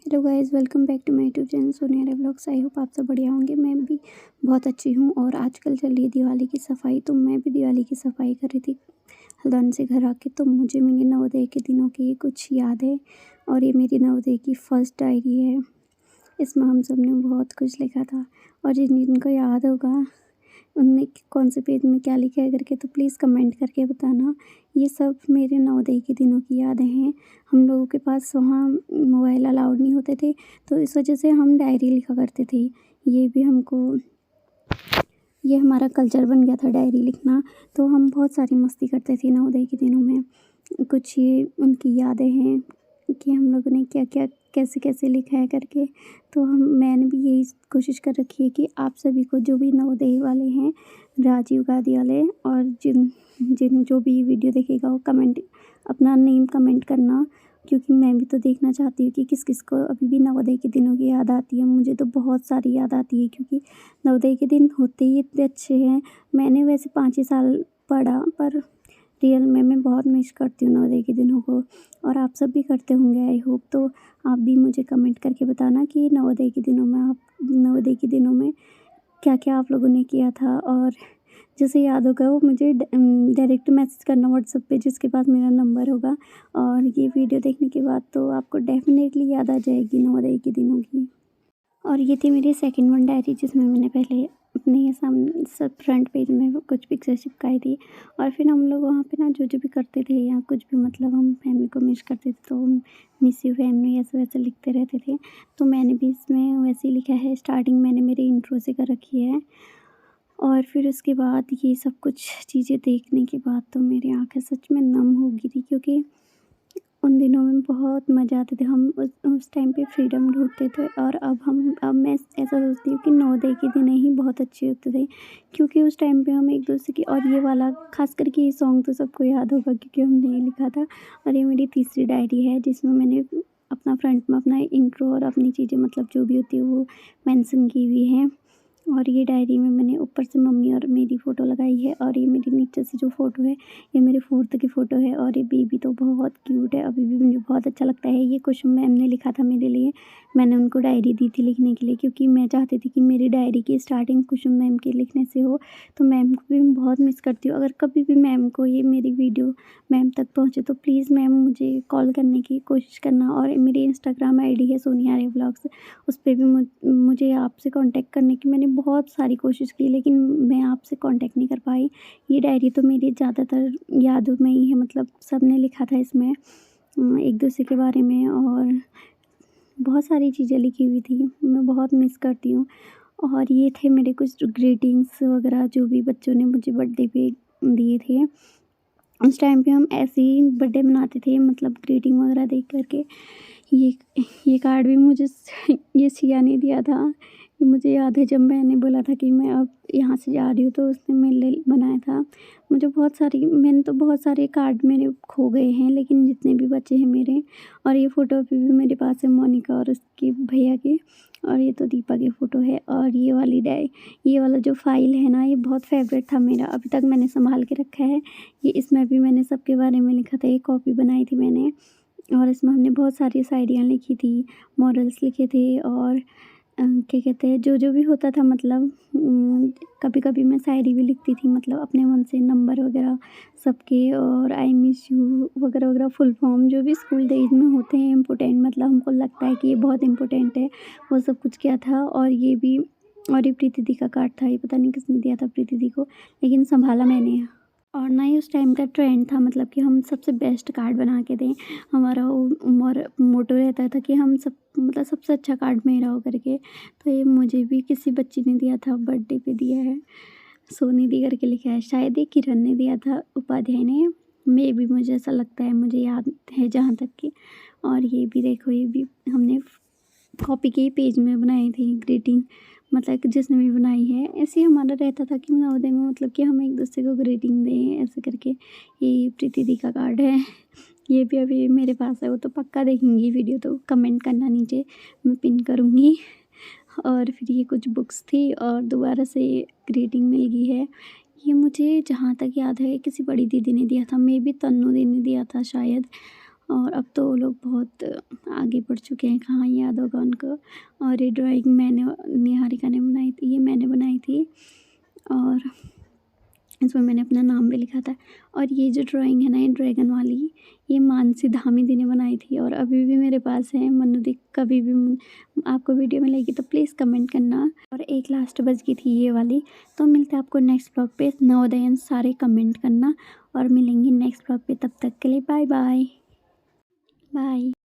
Hello guys, welcome back to my YouTube channel Sonia vlogs. I hope आप सब बढ़िया होंगे। मैं भी बहुत अच्छी हूँ। और आजकल चल रही है दिवाली की सफाई, तो मैं भी दिवाली की सफाई कर रही थी हल्द्वानी से घर आके। तो मुझे मेरे नवोदय के दिनों की कुछ याद है और ये मेरी नवोदय की फर्स्ट डायरी है। इसमें हम सब ने बहुत कुछ लिखा था और जिन जिनको याद होगा उनने कौन से पेज में क्या लिखा है करके तो प्लीज़ कमेंट करके बताना। ये सब मेरे नवोदय के दिनों की यादें हैं। हम लोगों के पास वहाँ मोबाइल अलाउड नहीं होते थे, तो इस वजह से हम डायरी लिखा करते थे। ये भी हमको ये हमारा कल्चर बन गया था डायरी लिखना। तो हम बहुत सारी मस्ती करते थे नवोदय के दिनों में। कुछ ये उनकी यादें हैं कि हम लोगों ने क्या क्या कैसे कैसे लिखा है करके। तो मैंने भी यही कोशिश कर रखी है कि आप सभी को, जो भी नवोदय वाले हैं, राजीव गांधी वाले, और जिन जिन जो भी वीडियो देखेगा वो कमेंट अपना नेम कमेंट करना, क्योंकि मैं भी तो देखना चाहती हूँ कि किस किस को अभी भी नवोदय के दिनों की याद आती है। मुझे तो बहुत सारी याद आती है, क्योंकि नवोदय के दिन होते ही इतने अच्छे हैं। मैंने वैसे 5 ही साल पढ़ा, पर रियल में मैं बहुत मिस करती हूँ नवोदय के दिनों को। और आप सब भी करते होंगे आई होप। तो आप भी मुझे कमेंट करके बताना कि नवोदय के दिनों में क्या क्या आप लोगों ने किया था। और जैसे याद होगा वो मुझे डायरेक्ट मैसेज करना व्हाट्सएप पे, जिसके पास मेरा नंबर होगा। और ये वीडियो देखने के बाद तो आपको डेफिनेटली याद आ जाएगी नवोदय के दिनों की। और ये थी मेरी सेकंड वन डायरी, जिसमें मैंने पहले अपने सामने सब फ्रंट पेज में वो कुछ पिक्चर चिपकाई थी। और फिर हम लोग वहाँ पे ना जो जो भी करते थे, या कुछ भी मतलब हम फैमिली को मिस करते थे, तो हम मिस यू फैमिली ऐसे वैसे लिखते रहते थे। तो मैंने भी इसमें वैसे ही लिखा है। स्टार्टिंग मैंने मेरे इंट्रो से कर रखी है। और फिर उसके बाद ये सब कुछ चीज़ें देखने के बाद तो मेरी आँखें सच में नम हो गई थी, क्योंकि उन दिनों में बहुत मज़ा आते थे। हम उस टाइम पे फ्रीडम ढूँढते थे। और अब मैं ऐसा सोचती हूँ कि नवोदय के दिन ही बहुत अच्छे होते थे, क्योंकि उस टाइम पे हम एक दूसरे की, और ये वाला ख़ास करके ये सॉन्ग तो सबको याद होगा क्योंकि हमने ये लिखा था। और ये मेरी तीसरी डायरी है, जिसमें मैंने अपना फ्रंट में अपना इंट्रो और अपनी चीज़ें मतलब जो भी होती है वो मेंशन की हुई है। और ये डायरी में मैंने ऊपर से मम्मी और मेरी फ़ोटो लगाई है। और ये मेरी नीचे से जो फ़ोटो है, ये मेरे 4th की फ़ोटो है। और ये बेबी तो बहुत क्यूट है, अभी भी मुझे बहुत अच्छा लगता है। ये कुछ मैम ने लिखा था मेरे लिए। मैंने उनको डायरी दी थी लिखने के लिए, क्योंकि मैं चाहती थी कि मेरी डायरी की स्टार्टिंग कुसुम मैम के लिखने से हो। तो मैम को भी मैं बहुत मिस करती हूँ। अगर कभी भी मैम को ये मेरी वीडियो मैम तक पहुँचे तो प्लीज़ मैम मुझे कॉल करने की कोशिश करना। और मेरी इंस्टाग्राम आईडी है सोनिया व्लॉग्स, उस पे भी मुझे आपसे कांटेक्ट करने की मैंने बहुत सारी कोशिश की, लेकिन मैं आपसे कांटेक्ट नहीं कर पाई। ये डायरी तो मेरी ज़्यादातर यादों में ही है, मतलब सबने लिखा था इसमें एक दूसरे के बारे में, और बहुत सारी चीज़ें लिखी हुई थी। मैं बहुत मिस करती हूँ। और ये थे मेरे कुछ ग्रीटिंग्स वगैरह जो भी बच्चों ने मुझे बर्थडे पे दिए थे। उस टाइम पे हम ऐसे ही बर्थडे मनाते थे, मतलब ग्रीटिंग वगैरह देख कर के। ये ये कार्ड भी मुझे ये सिया ने दिया था। ये मुझे याद है, जब मैंने बोला था कि मैं अब यहाँ से जा रही हूँ, तो उसने मेरे लिए बनाया था। मैंने तो बहुत सारे कार्ड मेरे खो गए हैं, लेकिन जितने भी बचे हैं मेरे। और ये फ़ोटो अभी भी मेरे पास है, मोनिका और उसकी भैया की। और ये तो दीपा की फ़ोटो है। और ये वाला जो फ़ाइल है ना, ये बहुत फ़ेवरेट था मेरा, अभी तक मैंने सँभाल के रखा है। ये इसमें भी मैंने सबके बारे में लिखा था, एक कॉपी बनाई थी मैंने। और इसमें हमने बहुत सारी शायरियाँ लिखी थी, मॉरल्स लिखे थे। और क्या कहते हैं, जो जो भी होता था, मतलब कभी कभी मैं शायरी भी लिखती थी, मतलब अपने मन से नंबर वगैरह सबके। और आई मिस यू वगैरह वगैरह फुल फॉर्म जो भी स्कूल डेज में होते हैं इम्पोर्टेंट, मतलब हमको लगता है कि ये बहुत इम्पोर्टेंट है, वो सब कुछ किया था। और ये प्रीति दी का कार्ड था। ये पता नहीं किसने दिया था प्रीति दी को, लेकिन संभाला मैंने। और ना ही उस टाइम का ट्रेंड था, मतलब कि हम सबसे बेस्ट कार्ड बना के दें। हमारा मोटो रहता था कि हम सब, मतलब सबसे अच्छा कार्ड मेरा हो करके। तो ये मुझे भी किसी बच्ची ने दिया था, बर्थडे पे दिया है, सोनी दी करके लिखा है। शायद ये किरण ने दिया था, उपाध्याय ने। मे भी मुझे ऐसा लगता है, मुझे याद है जहाँ तक कि। और ये भी देखो, ये भी हमने कॉपी के ही पेज में बनाई थी ग्रीटिंग, मतलब कि जिसने भी बनाई है। ऐसे ही हमारा रहता था कि नवोदय में, मतलब कि हम एक दूसरे को ग्रीटिंग दें ऐसे करके। ये प्रीति दी का कार्ड है, ये भी अभी मेरे पास है। वो तो पक्का देखेंगी वीडियो, तो कमेंट करना नीचे, मैं पिन करूँगी। और फिर ये कुछ बुक्स थी, और दोबारा से ग्रीटिंग मिल गई है। ये मुझे जहाँ तक याद है किसी बड़ी दीदी ने दिया था, मे बी तन्नू दी ने दिया था शायद। और अब तो वो लोग बहुत आगे बढ़ चुके हैं, कहाँ याद होगा उनको। और ये ड्राइंग मैंने निहारिका ने बनाई थी, ये मैंने बनाई थी और इसमें मैंने अपना नाम भी लिखा था। और ये जो ड्राइंग है ना, ये ड्रैगन वाली, ये मानसी धामीदी ने बनाई थी और अभी भी मेरे पास है। मनु दी कभी भी आपको वीडियो मिलेगी तो प्लीज़ कमेंट करना। और एक लास्ट बज गई थी ये वाली। तो मिलते हैं आपको नेक्स्ट ब्लॉग पे। नवोदयन सारे कमेंट करना और मिलेंगे नेक्स्ट ब्लॉग पे। तब तक के लिए बाय बाय। बाय।